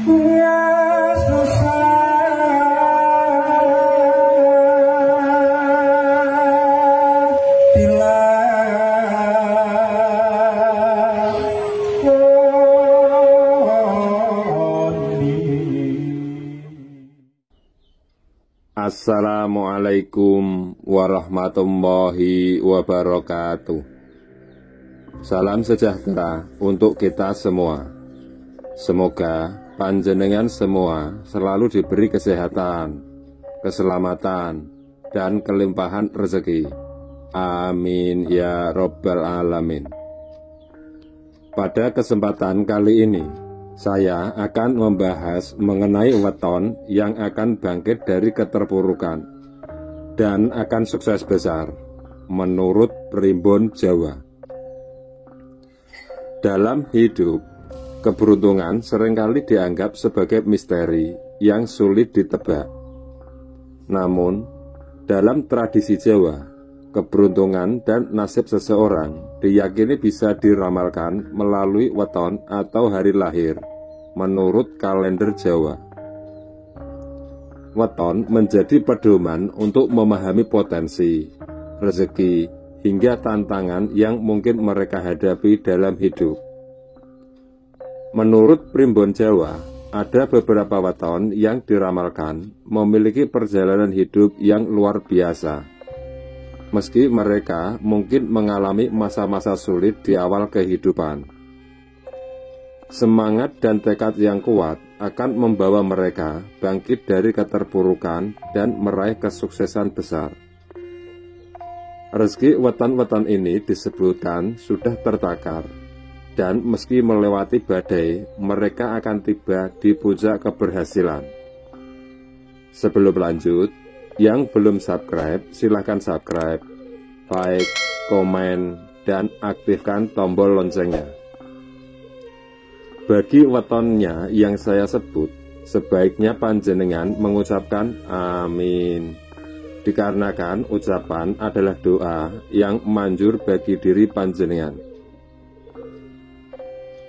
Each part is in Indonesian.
Assalamualaikum warahmatullahi wabarakatuh. Salam sejahtera untuk kita semua. Semoga panjenengan semua selalu diberi kesehatan, keselamatan, dan kelimpahan rezeki. Amin ya Rabbal Alamin. Pada kesempatan kali ini, saya akan membahas mengenai weton yang akan bangkit dari keterpurukan dan akan sukses besar menurut Primbon Jawa. Dalam hidup, keberuntungan seringkali dianggap sebagai misteri yang sulit ditebak. Namun, dalam tradisi Jawa, keberuntungan dan nasib seseorang diyakini bisa diramalkan melalui weton atau hari lahir menurut kalender Jawa. Weton menjadi pedoman untuk memahami potensi, rezeki, hingga tantangan yang mungkin mereka hadapi dalam hidup. Menurut Primbon Jawa, ada beberapa weton yang diramalkan memiliki perjalanan hidup yang luar biasa. Meski mereka mungkin mengalami masa-masa sulit di awal kehidupan, semangat dan tekad yang kuat akan membawa mereka bangkit dari keterpurukan dan meraih kesuksesan besar. Rezeki weton-weton ini disebutkan sudah tertakar, dan meski melewati badai, mereka akan tiba di puncak keberhasilan. Sebelum lanjut, yang belum subscribe, silahkan subscribe, like, komen, dan aktifkan tombol loncengnya. Bagi wetonnya yang saya sebut, sebaiknya panjenengan mengucapkan amin, dikarenakan ucapan adalah doa yang manjur bagi diri panjenengan.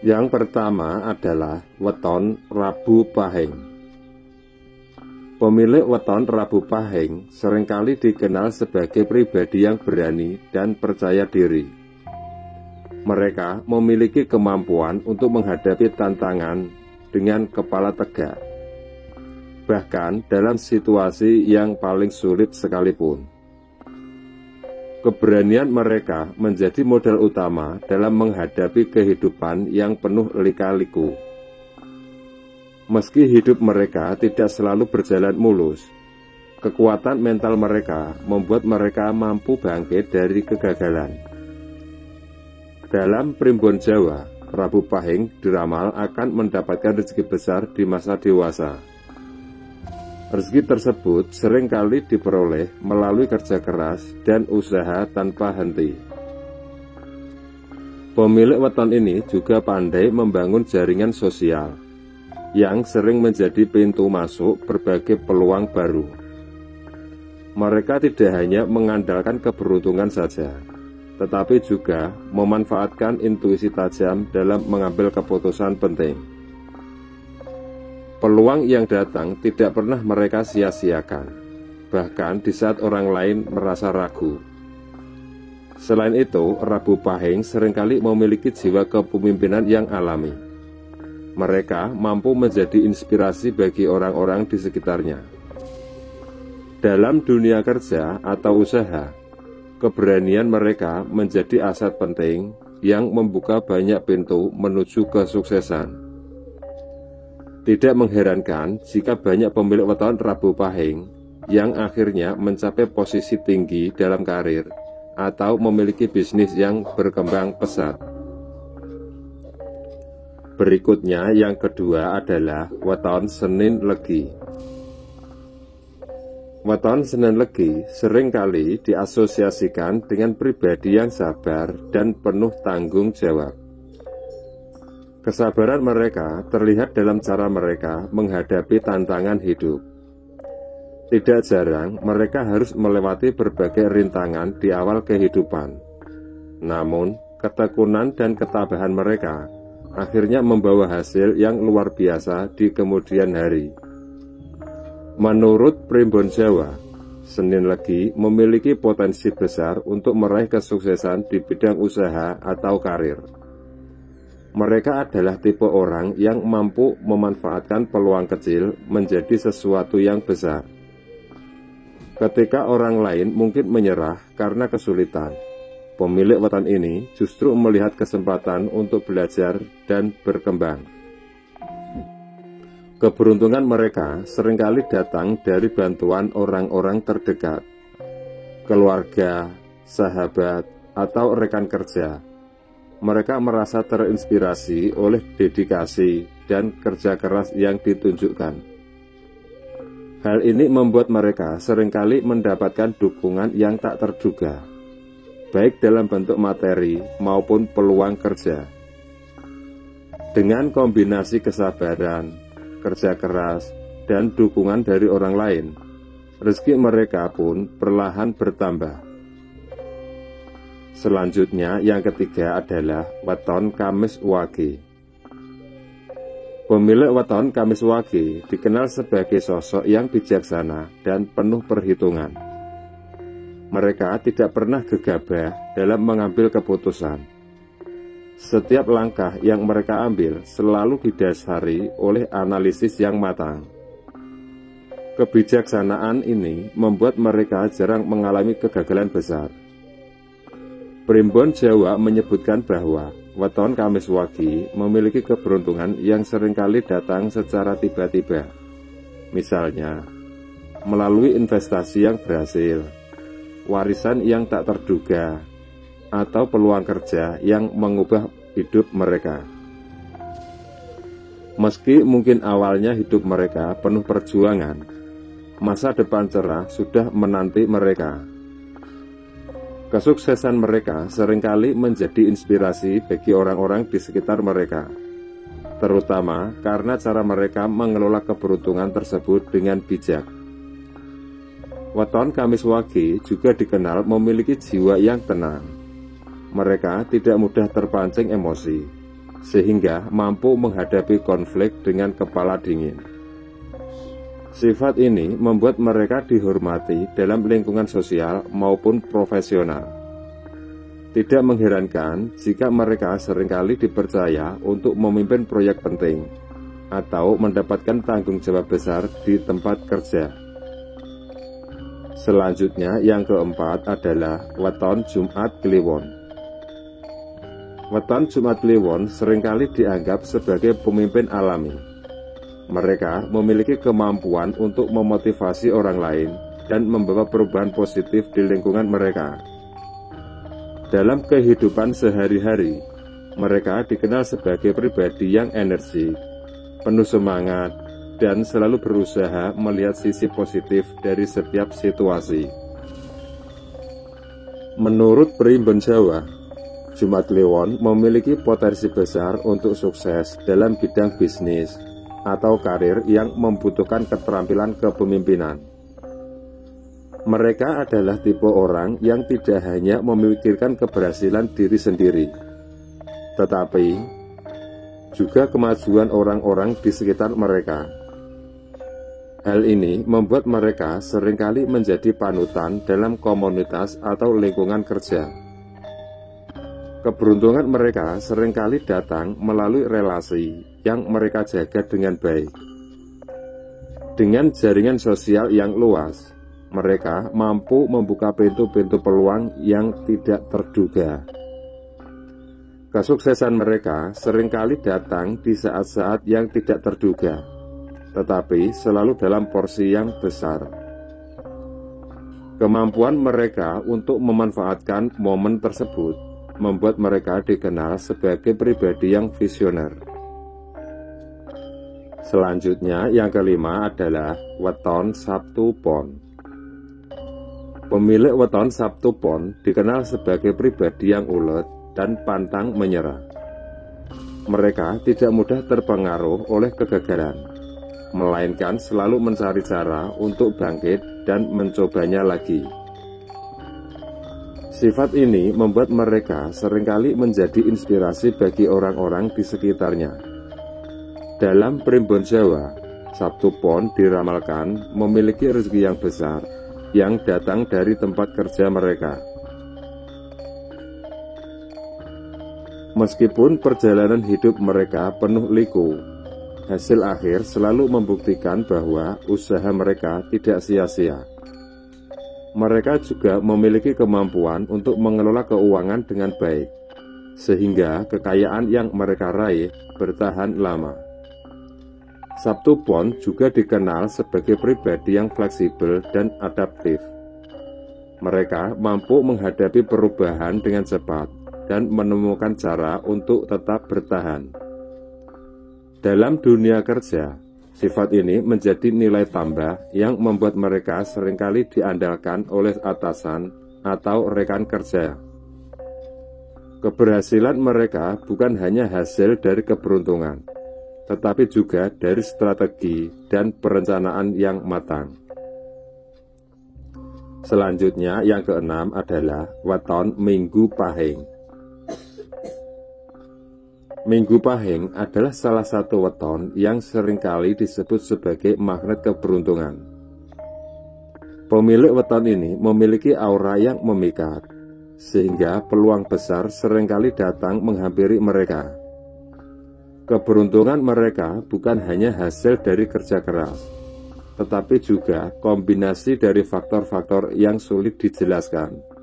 Yang pertama adalah weton Rabu Pahing. Pemilik weton Rabu Pahing seringkali dikenal sebagai pribadi yang berani dan percaya diri. Mereka memiliki kemampuan untuk menghadapi tantangan dengan kepala tegak, bahkan dalam situasi yang paling sulit sekalipun. Keberanian mereka menjadi modal utama dalam menghadapi kehidupan yang penuh lika-liku. Meski hidup mereka tidak selalu berjalan mulus, kekuatan mental mereka membuat mereka mampu bangkit dari kegagalan. Dalam Primbon Jawa, Rabu Pahing diramal akan mendapatkan rezeki besar di masa dewasa. Rezeki tersebut seringkali diperoleh melalui kerja keras dan usaha tanpa henti. Pemilik weton ini juga pandai membangun jaringan sosial yang sering menjadi pintu masuk berbagai peluang baru. Mereka tidak hanya mengandalkan keberuntungan saja, tetapi juga memanfaatkan intuisi tajam dalam mengambil keputusan penting. Peluang yang datang tidak pernah mereka sia-siakan, bahkan di saat orang lain merasa ragu. Selain itu, Rabu Pahing seringkali memiliki jiwa kepemimpinan yang alami. Mereka mampu menjadi inspirasi bagi orang-orang di sekitarnya. Dalam dunia kerja atau usaha, keberanian mereka menjadi aset penting yang membuka banyak pintu menuju kesuksesan. Tidak mengherankan jika banyak pemilik weton Rabu Pahing yang akhirnya mencapai posisi tinggi dalam karir atau memiliki bisnis yang berkembang pesat. Berikutnya yang kedua adalah weton Senin Legi. Weton Senin Legi seringkali diasosiasikan dengan pribadi yang sabar dan penuh tanggung jawab. Kesabaran mereka terlihat dalam cara mereka menghadapi tantangan hidup. Tidak jarang mereka harus melewati berbagai rintangan di awal kehidupan. Namun, ketekunan dan ketabahan mereka akhirnya membawa hasil yang luar biasa di kemudian hari. Menurut Primbon Jawa, Senin Legi memiliki potensi besar untuk meraih kesuksesan di bidang usaha atau karir. Mereka adalah tipe orang yang mampu memanfaatkan peluang kecil menjadi sesuatu yang besar. Ketika orang lain mungkin menyerah karena kesulitan, pemilik weton ini justru melihat kesempatan untuk belajar dan berkembang. Keberuntungan mereka seringkali datang dari bantuan orang-orang terdekat, keluarga, sahabat, atau rekan kerja. Mereka merasa terinspirasi oleh dedikasi dan kerja keras yang ditunjukkan. Hal ini membuat mereka seringkali mendapatkan dukungan yang tak terduga, baik dalam bentuk materi maupun peluang kerja. Dengan kombinasi kesabaran, kerja keras, dan dukungan dari orang lain, rezeki mereka pun perlahan bertambah. Selanjutnya, yang ketiga adalah weton Kamis Wage. Pemilik weton Kamis Wage dikenal sebagai sosok yang bijaksana dan penuh perhitungan. Mereka tidak pernah gegabah dalam mengambil keputusan. Setiap langkah yang mereka ambil selalu didasari oleh analisis yang matang. Kebijaksanaan ini membuat mereka jarang mengalami kegagalan besar. Primbon Jawa menyebutkan bahwa weton Kamis Wage memiliki keberuntungan yang seringkali datang secara tiba-tiba. Misalnya, melalui investasi yang berhasil, warisan yang tak terduga, atau peluang kerja yang mengubah hidup mereka. Meski mungkin awalnya hidup mereka penuh perjuangan, masa depan cerah sudah menanti mereka. Kesuksesan mereka seringkali menjadi inspirasi bagi orang-orang di sekitar mereka, terutama karena cara mereka mengelola keberuntungan tersebut dengan bijak. Weton Kamis Wage juga dikenal memiliki jiwa yang tenang. Mereka tidak mudah terpancing emosi, sehingga mampu menghadapi konflik dengan kepala dingin. Sifat ini membuat mereka dihormati dalam lingkungan sosial maupun profesional. Tidak mengherankan jika mereka seringkali dipercaya untuk memimpin proyek penting atau mendapatkan tanggung jawab besar di tempat kerja. Selanjutnya, yang keempat adalah weton Jumat Kliwon. Weton Jumat Kliwon seringkali dianggap sebagai pemimpin alami. Mereka memiliki kemampuan untuk memotivasi orang lain dan membawa perubahan positif di lingkungan mereka. Dalam kehidupan sehari-hari, mereka dikenal sebagai pribadi yang energik, penuh semangat, dan selalu berusaha melihat sisi positif dari setiap situasi. Menurut Primbon Jawa, Jumat Kliwon memiliki potensi besar untuk sukses dalam bidang bisnis atau karir yang membutuhkan keterampilan kepemimpinan. Mereka adalah tipe orang yang tidak hanya memikirkan keberhasilan diri sendiri, tetapi juga kemajuan orang-orang di sekitar mereka. Hal ini membuat mereka seringkali menjadi panutan dalam komunitas atau lingkungan kerja. Keberuntungan mereka seringkali datang melalui relasi yang mereka jaga dengan baik. Dengan jaringan sosial yang luas, mereka mampu membuka pintu-pintu peluang yang tidak terduga. Kesuksesan mereka seringkali datang di saat-saat yang tidak terduga, tetapi selalu dalam porsi yang besar. Kemampuan mereka untuk memanfaatkan momen tersebut membuat mereka dikenal sebagai pribadi yang visioner. Selanjutnya, yang kelima adalah weton Sabtu Pon. Pemilik weton Sabtu Pon dikenal sebagai pribadi yang ulet dan pantang menyerah. Mereka tidak mudah terpengaruh oleh kegagalan, melainkan selalu mencari cara untuk bangkit dan mencobanya lagi. Sifat ini membuat mereka seringkali menjadi inspirasi bagi orang-orang di sekitarnya. Dalam Primbon Jawa, Sabtu Pon diramalkan memiliki rezeki yang besar yang datang dari tempat kerja mereka. Meskipun perjalanan hidup mereka penuh liku, hasil akhir selalu membuktikan bahwa usaha mereka tidak sia-sia. Mereka juga memiliki kemampuan untuk mengelola keuangan dengan baik, sehingga kekayaan yang mereka raih bertahan lama. Sabtu Pon juga dikenal sebagai pribadi yang fleksibel dan adaptif. Mereka mampu menghadapi perubahan dengan cepat dan menemukan cara untuk tetap bertahan. Dalam dunia kerja, sifat ini menjadi nilai tambah yang membuat mereka seringkali diandalkan oleh atasan atau rekan kerja. Keberhasilan mereka bukan hanya hasil dari keberuntungan, tetapi juga dari strategi dan perencanaan yang matang. Selanjutnya, yang keenam adalah weton Minggu Pahing. Minggu Pahing adalah salah satu weton yang seringkali disebut sebagai magnet keberuntungan. Pemilik weton ini memiliki aura yang memikat, sehingga peluang besar seringkali datang menghampiri mereka. Keberuntungan mereka bukan hanya hasil dari kerja keras, tetapi juga kombinasi dari faktor-faktor yang sulit dijelaskan.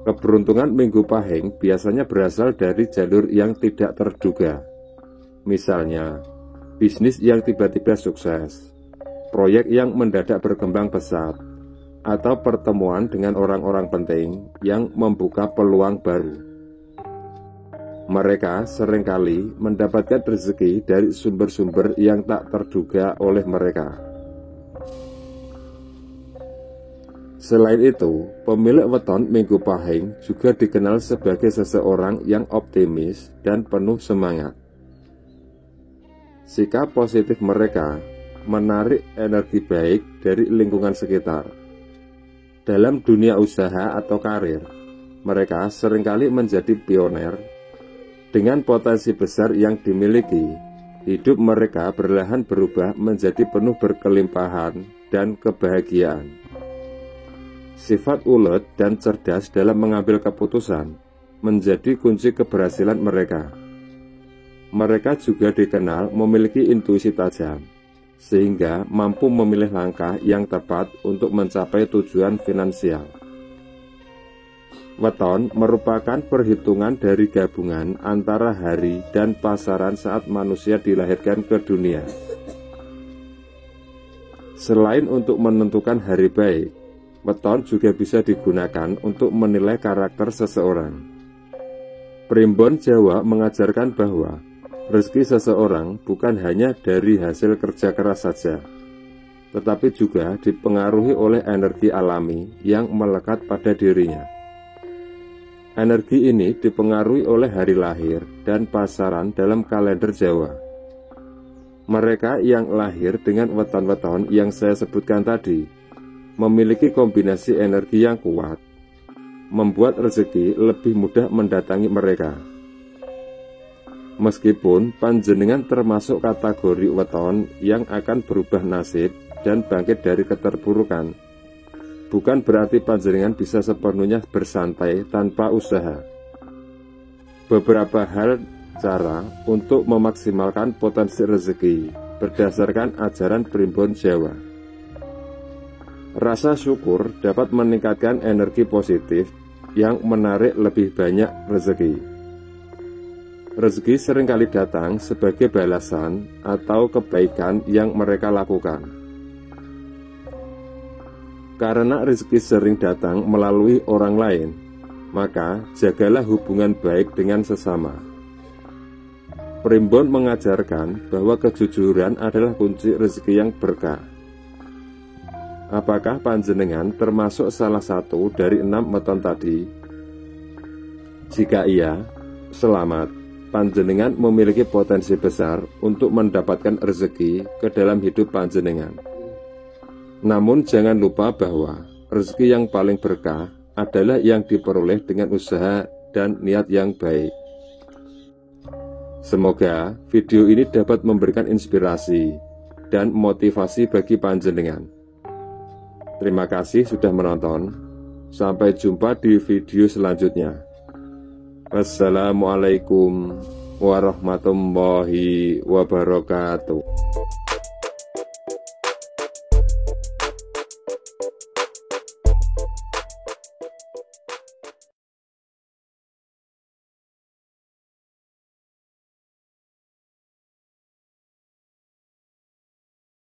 Keberuntungan Minggu Pahing biasanya berasal dari jalur yang tidak terduga. Misalnya, bisnis yang tiba-tiba sukses, proyek yang mendadak berkembang pesat, atau pertemuan dengan orang-orang penting yang membuka peluang baru. Mereka seringkali mendapatkan rezeki dari sumber-sumber yang tak terduga oleh mereka. Selain itu, pemilik weton Minggu Pahing juga dikenal sebagai seseorang yang optimis dan penuh semangat. Sikap positif mereka menarik energi baik dari lingkungan sekitar. Dalam dunia usaha atau karir, mereka seringkali menjadi pioner. Dengan potensi besar yang dimiliki, hidup mereka perlahan berubah menjadi penuh berkelimpahan dan kebahagiaan. Sifat ulet dan cerdas dalam mengambil keputusan menjadi kunci keberhasilan mereka. Mereka juga dikenal memiliki intuisi tajam, sehingga mampu memilih langkah yang tepat untuk mencapai tujuan finansial. Weton merupakan perhitungan dari gabungan antara hari dan pasaran saat manusia dilahirkan ke dunia. Selain untuk menentukan hari baik, weton juga bisa digunakan untuk menilai karakter seseorang. Primbon Jawa mengajarkan bahwa rezeki seseorang bukan hanya dari hasil kerja keras saja, tetapi juga dipengaruhi oleh energi alami yang melekat pada dirinya. Energi ini dipengaruhi oleh hari lahir dan pasaran dalam kalender Jawa. Mereka yang lahir dengan weton-weton yang saya sebutkan tadi memiliki kombinasi energi yang kuat, membuat rezeki lebih mudah mendatangi mereka. Meskipun panjenengan termasuk kategori weton yang akan berubah nasib dan bangkit dari keterpurukan, bukan berarti panjenengan bisa sepenuhnya bersantai tanpa usaha. Beberapa hal cara untuk memaksimalkan potensi rezeki berdasarkan ajaran Primbon Jawa. Rasa syukur dapat meningkatkan energi positif yang menarik lebih banyak rezeki. Rezeki seringkali datang sebagai balasan atau kebaikan yang mereka lakukan. Karena rezeki sering datang melalui orang lain, maka jagalah hubungan baik dengan sesama. Primbon mengajarkan bahwa kejujuran adalah kunci rezeki yang berkah. Apakah panjenengan termasuk salah satu dari 6 weton tadi? Jika iya, selamat, panjenengan memiliki potensi besar untuk mendapatkan rezeki ke dalam hidup panjenengan. Namun jangan lupa bahwa rezeki yang paling berkah adalah yang diperoleh dengan usaha dan niat yang baik. Semoga video ini dapat memberikan inspirasi dan motivasi bagi panjenengan. Terima kasih sudah menonton. Sampai jumpa di video selanjutnya. Wassalamualaikum warahmatullahi wabarakatuh.